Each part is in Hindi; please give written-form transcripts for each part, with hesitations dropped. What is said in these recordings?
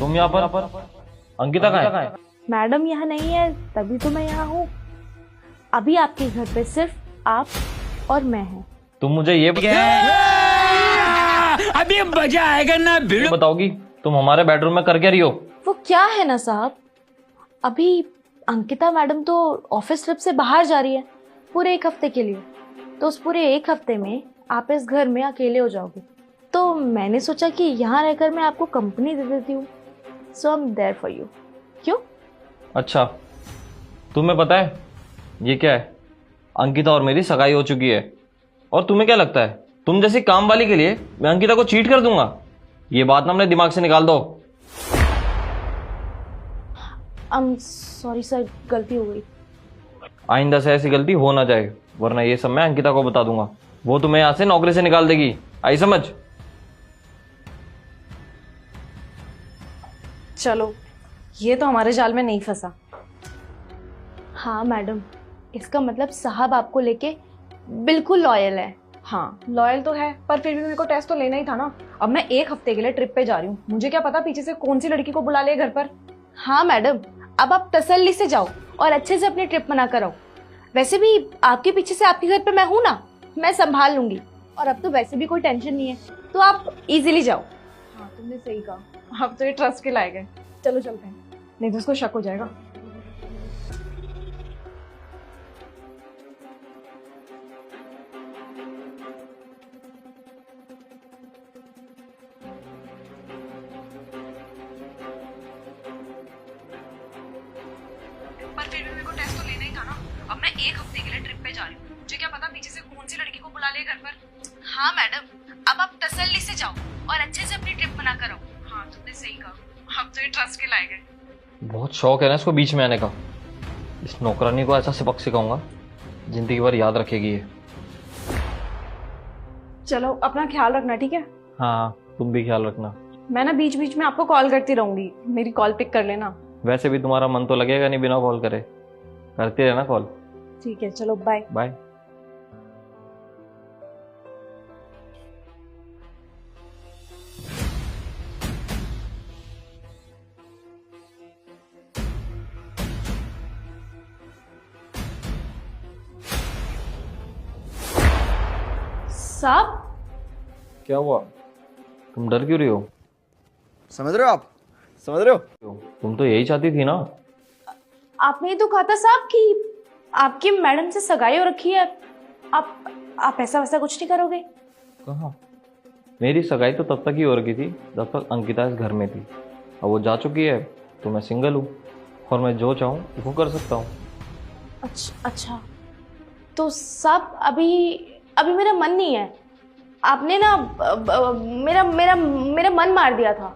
तुम यहाँ पर? अंकिता कहाँ है? मैडम यहाँ नहीं है, तभी तो मैं यहाँ हूँ। अभी आपके घर पे सिर्फ आप और मैं हैं। तुम मुझे ये अभी मजा आएगा ना भिड़ो। बताओगी तुम हमारे बेडरूम में कर क्या रही हो? वो क्या है ना साहब, अभी अंकिता मैडम तो ऑफिस ट्रिप से बाहर जा रही है पूरे 1 हफ्ते के लिए। तो उस पूरे 1 हफ्ते में आप इस घर में अकेले हो जाओगे, तो मैंने सोचा कि यहाँ रहकर मैं आपको कंपनी दे देती हूँ। So I am there for you. क्यों? अच्छा, तुम्हें पता है ये क्या है? अंकिता और मेरी सगाई हो चुकी है। और तुम्हें क्या लगता है तुम जैसी काम वाली के लिए मैं अंकिता को चीट कर दूंगा? ये बात ना अपने दिमाग से निकाल दो। सॉरी सर, गलती हो गई। आइंदा से ऐसी गलती हो ना जाए, वरना ये सब मैं अंकिता को बता दूंगा। वो तुम्हें यहाँ से नौकरी से निकाल देगी। आई समझ? चलो, ये तो हमारे जाल में नहीं फंसा। हाँ मैडम, इसका मतलब साहब आपको लेके बिल्कुल लॉयल है। हाँ, लॉयल तो है, पर फिर भी मेरे को टेस्ट तो लेना ही था ना। अब मैं 1 हफ्ते के लिए ट्रिप पे जा रही हूँ, मुझे क्या पता पीछे से कौन सी लड़की को बुला ले घर पर। हाँ मैडम, अब आप तसल्ली से जाओ और अच्छे से अपनी ट्रिप मना कर आओ। वैसे भी आपके पीछे से आपके घर पे मैं हूँ ना, मैं संभाल लूंगी। और अब तो वैसे भी कोई टेंशन नहीं है, तो आप इजीली जाओ। हाँ, तुमने सही कहा, अब तो ये ट्रस्ट के लायक है। चलो चलते हैं, नहीं तो उसको शक हो जाएगा। पर फिर भी मेरे को टेस्ट तो लेना ही था ना। अब मैं 1 हफ्ते के लिए ट्रिप पे जा रही हूँ, मुझे क्या पता पीछे से कौन सी लड़की को बुला ले घर पर। हाँ मैडम, अब आप तसल्ली से जाओ और अच्छे से अपनी ट्रिप मना कर आओ। हाँ, तुमने सही कहा, अब तो ये ट्रस्ट के लायक है। बहुत शौक है ना इसको बीच में आने का। इस नौकरानी को ऐसा सबक सिखाऊंगा, जिंदगी भर याद रखेगी ये। चलो, अपना ख्याल रखना, ठीक है? हाँ, तुम भी ख्याल रखना। मैं ना बीच बीच में आपको कॉल करती रहूंगी, मेरी कॉल पिक कर लेना। वैसे भी तुम्हारा मन तो लगेगा नहीं बिना कॉल करे, करती रहना कॉल। ठीक है, चलो बाय। बाय। साहब, क्या हुआ? तुम डर क्यों रही हो? समझ रहे हो आप? समझ रहे हो? तुम तो यही चाहती थी ना। आपने ये तो कहा था साहब कि आपकी मैडम से सगाई हो रखी है। आप ऐसा वैसा कुछ नहीं करोगे? कहाँ? मेरी सगाई तो तब तक ही हो रखी थी जब तक अंकिता इस घर में थी। अब वो जा चुकी है तो मैं सिंगल हूँ और मैं जो चाहूँ वो कर सकता हूँ। अच्छा, तो साहब अभी मेरा मन नहीं है। आपने ना मेरा मेरा मेरा मन मार दिया था।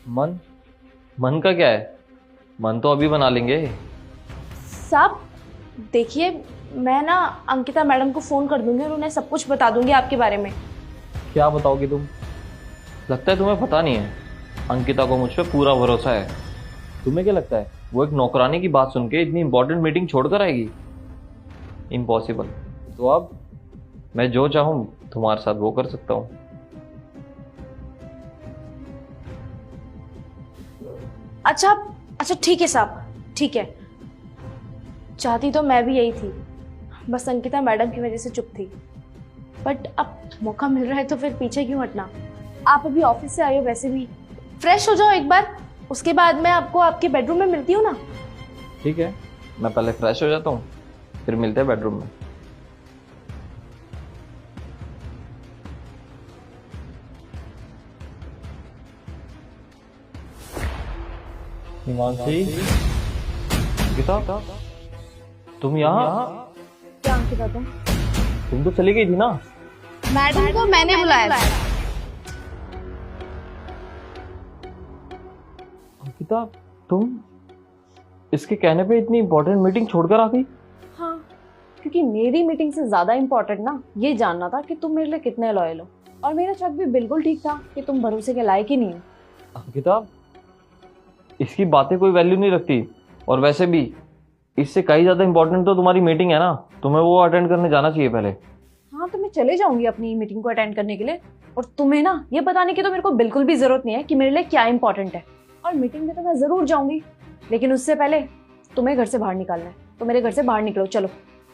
मन का क्या है? मन तो अभी बना लेंगे। साहब देखिए, मैं ना अंकिता मैडम को फोन कर दूंगी और उन्हें सब कुछ बता दूंगी आपके बारे में। क्या बताओगी तुम? लगता है तुम्हें पता नहीं है, अंकिता को मुझ पर पूरा भरोसा है। तुम्हें क्या लगता है वो एक नौकरानी की बात सुन के इतनी इंपॉर्टेंट मीटिंग छोड़कर आएगी? इम्पॉसिबल। तो अब मैं जो चाहूँ तुम्हारे साथ वो कर सकता हूँ। अच्छा ठीक है साहब, ठीक है। चाहती तो मैं भी यही थी, बस अंकिता मैडम की वजह से चुप थी। बट अब मौका मिल रहा है तो फिर पीछे क्यों हटना। आप अभी ऑफिस से आए हो, वैसे भी फ्रेश हो जाओ एक बार, उसके बाद मैं आपको आपके बेडरूम में मिलती हूँ ना। ठीक है, मैं पहले फ्रेश हो जाता हूँ, फिर मिलते हैं बेडरूम में। हिमांशी, अंकिता, तुम यहाँ? क्या अंकिता तुम तो चली गई थी ना। मैडम को मैंने बुलाया था। अंकिता, तुम इसके कहने पे इतनी इंपॉर्टेंट मीटिंग छोड़कर आ गई? हाँ, क्योंकि मेरी मीटिंग से ज्यादा इम्पोर्टेंट ना ये जानना था कि तुम मेरे लिए कितने लॉयल हो। और मेरा शक भी बिल्कुल ठीक था कि तुम भरोसे के लायक ही नहीं हो। अंकिता, इसकी बातें कोई वैल्यू नहीं रखती। और वैसे भी इससे कहीं ज्यादा इंपॉर्टेंट तो तुम्हारी मीटिंग है ना, तुम्हें वो अटेंड करने जाना चाहिए पहले। हाँ, तो मैं चले जाऊंगी अपनी मीटिंग को अटेंड करने के लिए, और तुम्हें ना ये बताने की तो मेरे को बिल्कुल भी जरूरत नहीं है कि मेरे लिए क्या इंपॉर्टेंट है। और मीटिंग में तो मैं जरूर जाऊंगी, लेकिन उससे पहले तुम्हें घर से बाहर निकालना है, तो मेरे घर से बाहर निकलो, चलो।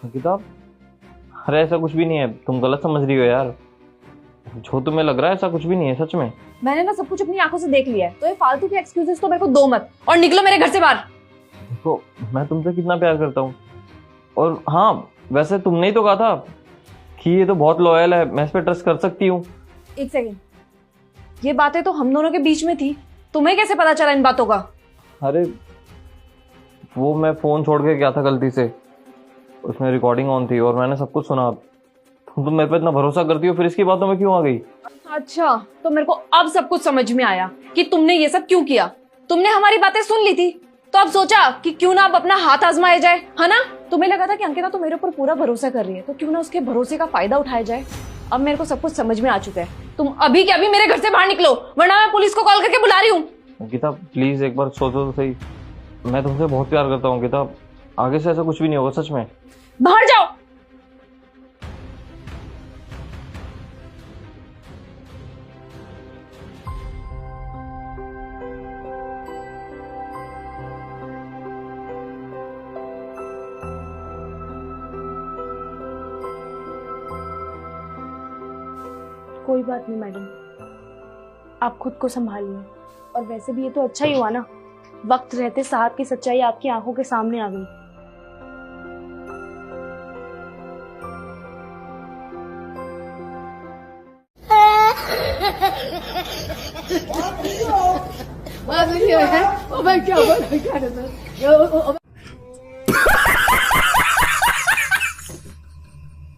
अंकिता, अरे ऐसा कुछ भी नहीं है, तुम गलत समझ रही हो यार। जो तुम्हें लग रहा है ऐसा कुछ भी नहीं है, सच में। मैंने ना सब कुछ अपनी आंखों से देख लिया है, तो ये फालतू के एक्सक्यूजेस तो मेरे को दो मत, और निकलो मेरे घर से बाहर। देखो, मैं तुमसे कितना प्यार करता हूँ, और हाँ वैसे तुमने ही तो कहा था कि ये तो बहुत लॉयल है, मैं इस पर ट्रस्ट कर सकती हूँ। एक सेकेंड, ये बातें तो हम दोनों के बीच में थी, तुम्हें कैसे पता चला इन बातों का? अरे वो मैं फोन छोड़ के गया था गलती से, उसमें रिकॉर्डिंग ऑन थी और मैंने सब कुछ सुना। तुम मेरे पे इतना भरोसा करती हो, फिर इसकी बातों में क्यों आ गई? अच्छा, तो मेरे को अब सब कुछ समझ में आया कि तुमने ये सब क्यों किया। तुमने हमारी बातें सुन ली थी, तो अब सोचा कि क्यों ना अब अपना हाथ आजमाया जाए, है ना? तुम्हें लगा था कि अंकिता तो मेरे ऊपर पूरा भरोसा कर रही है, तो क्यों ना उसके भरोसे का फायदा उठाया जाए। अब मेरे को सब कुछ समझ में आ चुका है। तुम अभी के अभी मेरे घर से बाहर निकलो, वरना मैं पुलिस को कॉल करके बुला रही हूँ। अंकिता प्लीज एक बार सोचो तो सही, मैं तुमसे बहुत प्यार करता हूँ अंकिता, आगे से ऐसा कुछ भी नहीं होगा, सच में। बाहर जाओ। कोई बात नहीं मैडम, आप खुद को संभालिए। और वैसे भी ये तो अच्छा ही हुआ ना, वक्त रहते साहब की सच्चाई आपकी आंखों के सामने आ गई। What?